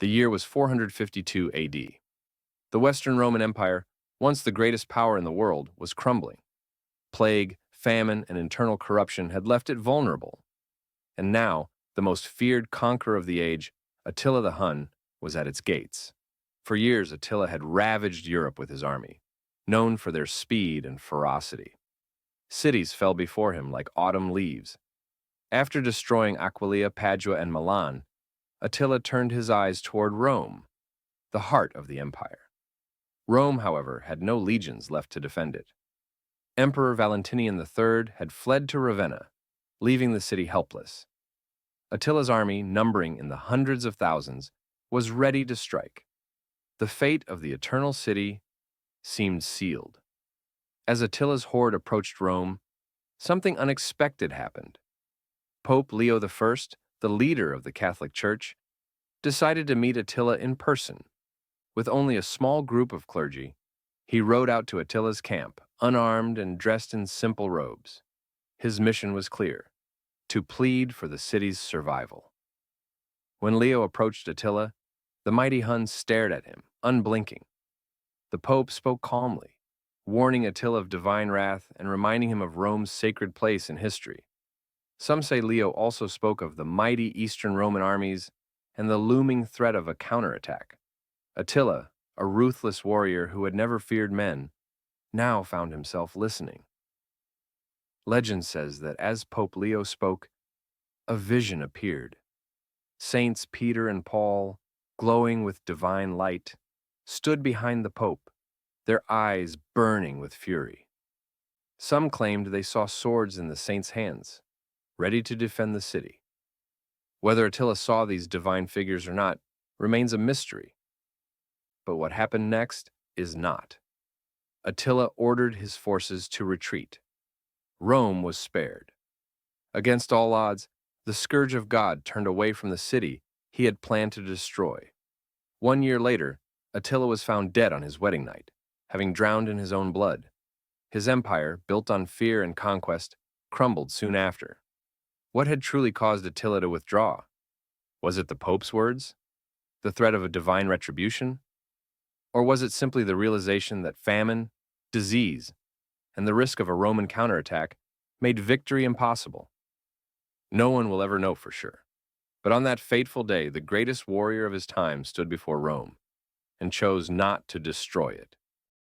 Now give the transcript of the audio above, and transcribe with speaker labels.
Speaker 1: The year was 452 AD. The Western Roman Empire, once the greatest power in the world, was crumbling. Plague, famine, and internal corruption had left it vulnerable. And now, the most feared conqueror of the age, Attila the Hun, was at its gates. For years, Attila had ravaged Europe with his army, known for their speed and ferocity. Cities fell before him like autumn leaves. After destroying Aquileia, Padua, and Milan, Attila turned his eyes toward Rome, the heart of the empire. Rome, however, had no legions left to defend it. Emperor Valentinian III had fled to Ravenna, leaving the city helpless. Attila's army, numbering in the hundreds of thousands, was ready to strike. The fate of the Eternal City seemed sealed. As Attila's horde approached Rome, something unexpected happened. Pope Leo I, the leader of the Catholic Church, decided to meet Attila in person. With only a small group of clergy, he rode out to Attila's camp, unarmed and dressed in simple robes. His mission was clear: to plead for the city's survival. When Leo approached Attila, the mighty Hun stared at him, unblinking. The Pope spoke calmly, warning Attila of divine wrath and reminding him of Rome's sacred place in history. Some say Leo also spoke of the mighty Eastern Roman armies and the looming threat of a counterattack. Attila, a ruthless warrior who had never feared men, now found himself listening. Legend says that as Pope Leo spoke, a vision appeared. Saints Peter and Paul, glowing with divine light, stood behind the Pope, their eyes burning with fury. Some claimed they saw swords in the saints' hands, ready to defend the city. Whether Attila saw these divine figures or not remains a mystery. But what happened next is not. Attila ordered his forces to retreat. Rome was spared. Against all odds, the Scourge of God turned away from the city he had planned to destroy. 1 year later, Attila was found dead on his wedding night, having drowned in his own blood. His empire, built on fear and conquest, crumbled soon after. What had truly caused Attila to withdraw? Was it the Pope's words? The threat of a divine retribution? Or was it simply the realization that famine, disease, and the risk of a Roman counterattack made victory impossible? No one will ever know for sure. But on that fateful day, the greatest warrior of his time stood before Rome and chose not to destroy it.